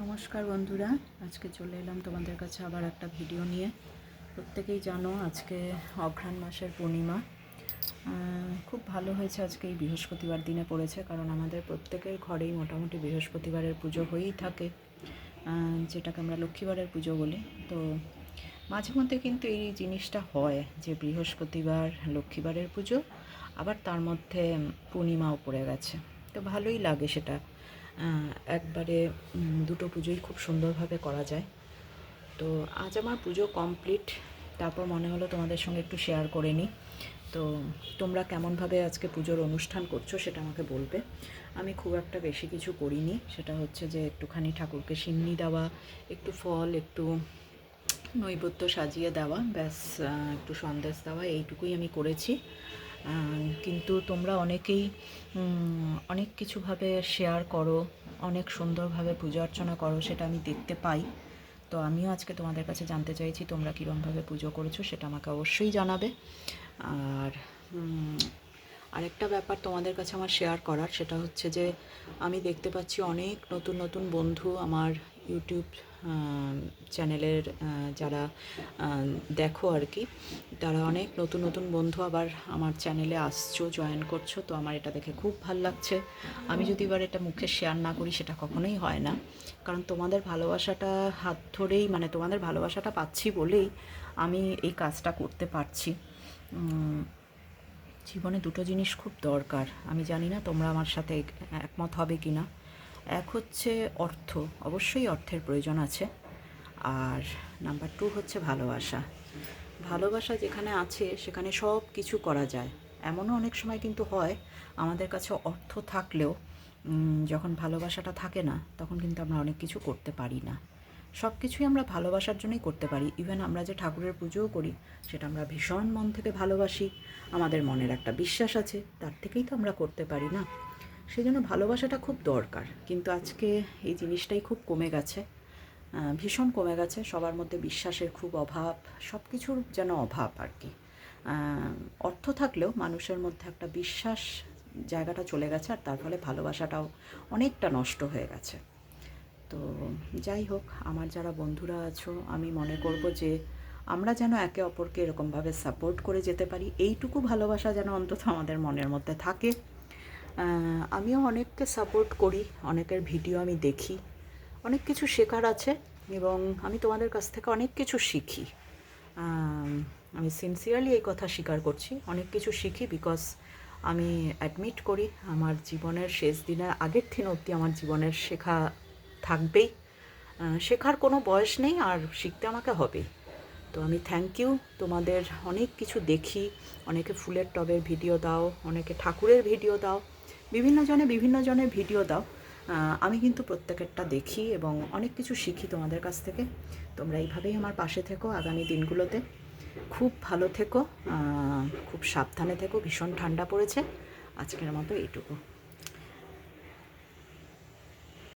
নমস্কার বন্ধুরা, আজকে চলে এলাম তোমাদের কাছে আবার একটা ভিডিও নিয়ে। প্রত্যেকেই জানো আজকে অঘ্রাণ মাসের পূর্ণিমা। খুব ভালো হয়েছে আজকে এই বৃহস্পতিবার দিনে পড়েছে, কারণ আমাদের প্রত্যেকের ঘরেই মোটামুটি বৃহস্পতিবারের পুজো হয়েই থাকে, যেটাকে আমরা লক্ষ্মীবারের পুজো বলি। তো মাঝে মধ্যে কিন্তু এই জিনিসটা হয় যে বৃহস্পতিবার লক্ষ্মীবারের পুজো, আবার তার মধ্যে পূর্ণিমাও পড়ে গেছে। তো ভালোই লাগে সেটা, একবারে দুটো পুজোই খুব সুন্দরভাবে করা যায়। তো আজ আমার পুজো কমপ্লিট, তারপর মনে হলো তোমাদের সঙ্গে একটু শেয়ার করে নিই। তো তোমরা কেমনভাবে আজকে পুজোর অনুষ্ঠান করছো সেটা আমাকে বলবে। আমি খুব একটা বেশি কিছু করিনি, সেটা হচ্ছে যে একটুখানি ঠাকুরকে সিন্নি দেওয়া, একটু ফল, একটু নৈবেদ্য সাজিয়ে দেওয়া, ব্যাস, একটু সন্দেশ দেওয়া, এইটুকুই আমি করেছি। কিন্তু তোমরা অনেকেই অনেক কিছুভাবে শেয়ার করো, অনেক সুন্দরভাবে পুজো অর্চনা করো, সেটা আমি দেখতে পাই। তো আমিও আজকে তোমাদের কাছে জানতে চাইছি তোমরা কীরকমভাবে পুজো করেছো, সেটা আমাকে অবশ্যই জানাবে। আর আরেকটা ব্যাপার তোমাদের কাছে আমার শেয়ার করার, সেটা হচ্ছে যে আমি দেখতে পাচ্ছি অনেক নতুন নতুন বন্ধু আমার ইউটিউব চ্যানেলের যারা দেখো আর কি, তারা অনেক নতুন নতুন বন্ধু আবার আমার চ্যানেলে আসছো, জয়েন করছো। তো আমার এটা দেখে খুব ভাল লাগছে। আমি যদি এবার এটা মুখে শেয়ার না করি সেটা কখনোই হয় না, কারণ তোমাদের ভালোবাসাটা হাত ধরেই, মানে তোমাদের ভালোবাসাটা পাচ্ছি বলেই আমি এই কাজটা করতে পারছি। জীবনে দুটো জিনিস খুব দরকার, আমি জানি না তোমরা আমার সাথে একমত হবে কি না। এক হচ্ছে অর্থ, অবশ্যই অর্থের প্রয়োজন আছে। আর নাম্বার 2 হচ্ছে ভালোবাসা। ভালোবাসা যেখানে আছে সেখানে সব কিছু করা যায়। এমনও অনেক সময় কিন্তু হয় আমাদের কাছে অর্থ থাকলেও যখন ভালোবাসাটা থাকে না, তখন কিন্তু আমরা অনেক কিছু করতে পারি না। সব কিছুই আমরা ভালোবাসার জন্যই করতে পারি। ইভেন আমরা যে ঠাকুরের পুজোও করি, সেটা আমরা ভীষণ মন থেকে ভালোবাসি, আমাদের মনের একটা বিশ্বাস আছে, তার থেকেই তো আমরা করতে পারি না। সেই জন্য ভালোবাসাটা খুব দরকার। কিন্তু আজকে এই জিনিসটাই খুব কমে গেছে, ভীষণ কমে গেছে। সবার মধ্যে বিশ্বাসের খুব অভাব, সব কিছুর যেন অভাব আর কি। অর্থ থাকলেও মানুষের মধ্যে একটা বিশ্বাস জায়গাটা চলে গেছে, আর তার ফলে ভালোবাসাটাও অনেকটা নষ্ট হয়ে গেছে। তো যাই হোক, আমার যারা বন্ধুরা আছো, আমি মনে করব যে আমরা যেন একে অপরকে এরকমভাবে সাপোর্ট করে যেতে পারি, এইটুকু ভালোবাসা যেন অন্তত আমাদের মনের মধ্যে থাকে। আমিও অনেককে সাপোর্ট করি, অনেকের ভিডিও আমি দেখি, অনেক কিছু শেখার আছে, এবং আমি তোমাদের কাছ থেকে অনেক কিছু শিখি। আমি সিনসিয়ারলি এই কথা স্বীকার করছি, অনেক কিছু শিখি, বিকজ আমি অ্যাডমিট করি আমার জীবনের শেষ দিনের আগের দিন অবধি আমার জীবনের শেখা থাকবেই। শেখার কোনো বয়স নেই, আর শিখতে আমাকে হবেই। তো আমি থ্যাংক ইউ, তোমাদের অনেক কিছু দেখি, অনেকে ফুলের টবের ভিডিও দাও, অনেকে ঠাকুরের ভিডিও দাও, বিভিন্ন জনের ভিডিও দাও। আমি কিন্তু প্রত্যেকেরটা দেখি এবং অনেক কিছু শিখি তোমাদের কাছ থেকে। তোমরা এইভাবেই আমার পাশে থেকো আগামী দিনগুলোতে। খুব ভালো থেকো, খুব সাবধানে থেকো, ভীষণ ঠান্ডা পড়েছে। আজকের মতো এইটুকু।